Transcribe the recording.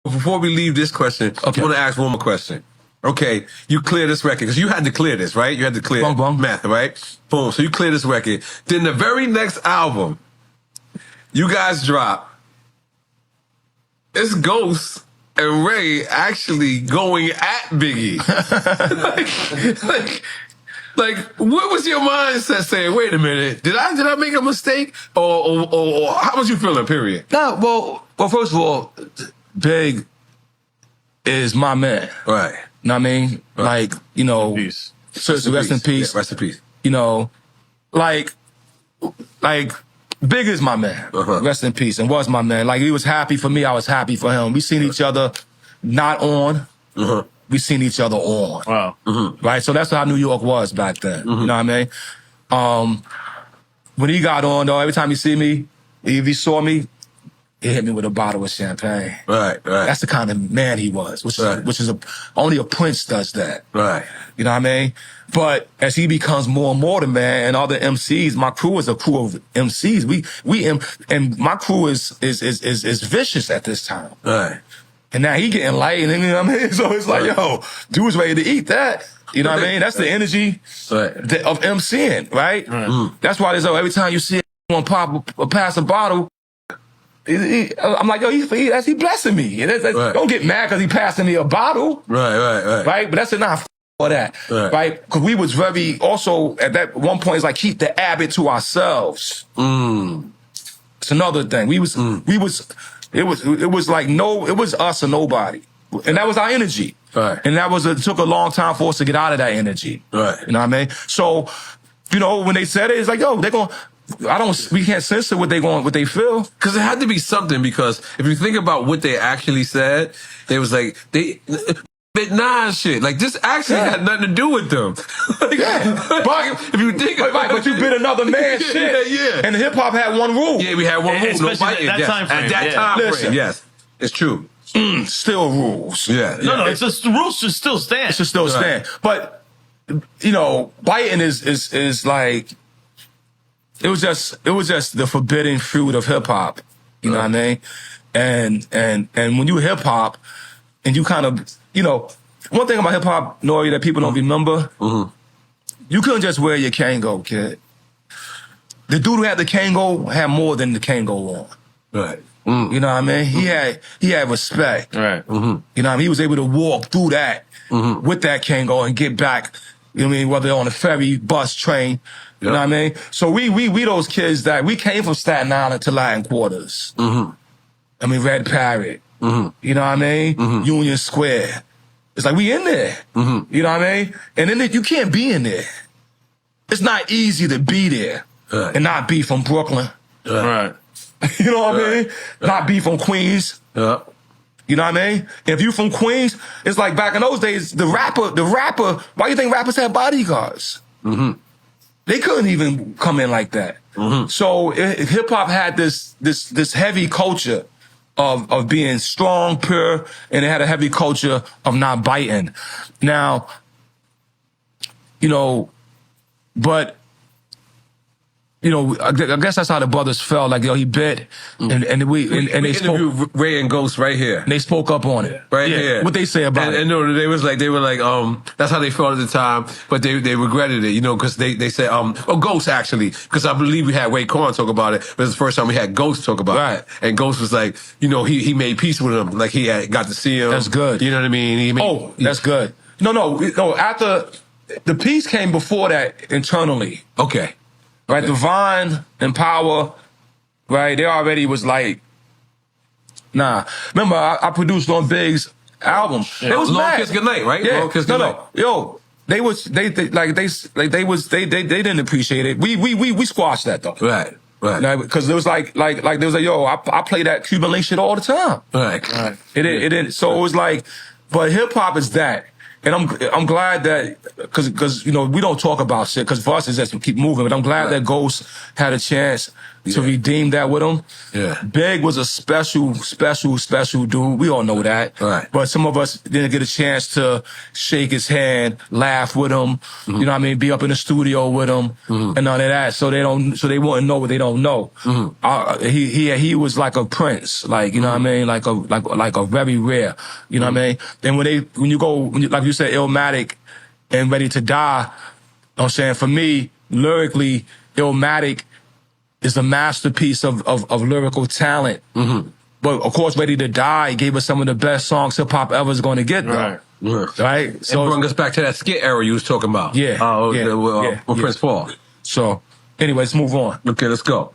Before we leave this question, I want to ask one more question. Okay, you clear this record, because you had to clear this, right? You had to clear meth, right? Boom, so you clear this record. Then the very next album, you guys drop, it's Ghost and Ray actually going at Biggie. like, what was your mindset saying, wait a minute, did I make a mistake? Or how was you feeling, period? No, well, first of all, Big is my man. Right. You know what I mean? Right. Like, you know, Peace. Rest in peace. Yeah, rest in peace. You know, like Big is my man. Rest in peace. And was my man. Like, he was happy for me, I was happy for him. We seen each other not on. We seen each other on. Wow. Right? So that's how New York was back then. You know what I mean? When he got on, though, every time he see me, if he saw me, he hit me with a bottle of champagne. Right. That's the kind of man he was, which is only a prince does that. Right. You know what I mean? But as he becomes more and more the man, and other MCs, my crew is a crew of MCs. And my crew is vicious at this time. Right. And now he getting light, and you know what I mean? So it's like, yo, dude's ready to eat that. You know what I mean? That's the energy of MCing, right? That's why there's every time you see someone pop or pass a bottle, I'm like, yo, he blessing me. Don't get mad because he passing me a bottle. Right. But that's enough for that. Right? Because we was very, also, at that one point, it's like, keep the habit to ourselves. It's another thing. It was like, it was us or nobody. And that was our energy. Right. And it took a long time for us to get out of that energy. Right. You know what I mean? So, you know, when they said it, it's like, yo, we can't censor what they feel. Because it had to be something, because if you think about what they actually said, they was like, shit. Like, this actually had nothing to do with them. But if you think about but you bit another man's shit. Yeah. And hip hop had one rule. Yeah, we had one rule. No biting. At that time frame. At that time frame, yes. It's true. Still rules. Yeah. No, it's just the rules should still stand. It should still stand. But, you know, biting is like, it was just the forbidden fruit of hip hop. You know what I mean? And when you hip hop and you kind of, you know, one thing about hip hop, Nori, that people don't remember, you couldn't just wear your Kango, kid. The dude who had the Kango had more than the Kango on. Right. You know what I mean? He had respect. Right. You know what I mean? He was able to walk through that with that Kango and get back, you know what I mean, whether on a ferry, bus, train. You know what I mean? So we those kids that we came from Staten Island to Latin Quarters. I mean, Red Parrot. You know what I mean? Union Square. It's like we in there. You know what I mean? And then you can't be in there. It's not easy to be there and not be from Brooklyn. Right. You know what I mean? Not be from Queens. You know what I mean? If you from Queens, it's like back in those days, the rapper, why do you think rappers had bodyguards? They couldn't even come in like that. So hip hop had this heavy culture of being strong, pure, and it had a heavy culture of not biting. Now, you know, but you know, I guess that's how the brothers felt. Like, yo, he bit, and they interviewed Ray and Ghost right here. And they spoke up on it. Right here. What they say about it? And no, they were like, that's how they felt at the time, but they regretted it, you know, because they said, Ghost actually, because I believe we had Raekwon talk about it, but it's the first time we had Ghost talk about it. And Ghost was like, you know, he made peace with him, like he had got to see him. That's good. You know what I mean? That's good. No. After the peace came before that internally. Okay. Right, Divine and Power, right, they already was like, nah. Remember, I produced on Big's album. It was Long mad. Kiss Goodnight, right? Yeah. Long Kiss Goodnight. Yo, they didn't appreciate it. We squashed that though. Right. Because it was like, yo, I play that Cuban Link shit all the time. Right. It didn't. So it was like, but hip hop is that. And I'm glad that, cause, you know, we don't talk about shit, cause for us it's just keep moving, but I'm glad that Ghost had a chance to redeem that with him. Yeah. Big was a special dude. We all know that. Right. But some of us didn't get a chance to shake his hand, laugh with him, you know what I mean, be up in the studio with him and none of that. So they wouldn't know what they don't know. He was like a prince, like, you know what I mean, like a very rare, you know what I mean? And when you like you said, Illmatic and Ready to Die, you know what I'm saying, for me, lyrically, Illmatic is a masterpiece of lyrical talent. But of course, Ready to Die gave us some of the best songs hip hop ever is going to get, though. Right? So it brought us back to that skit era you was talking about. Yeah. With Prince Paul. So, anyway, let's move on. Okay, let's go.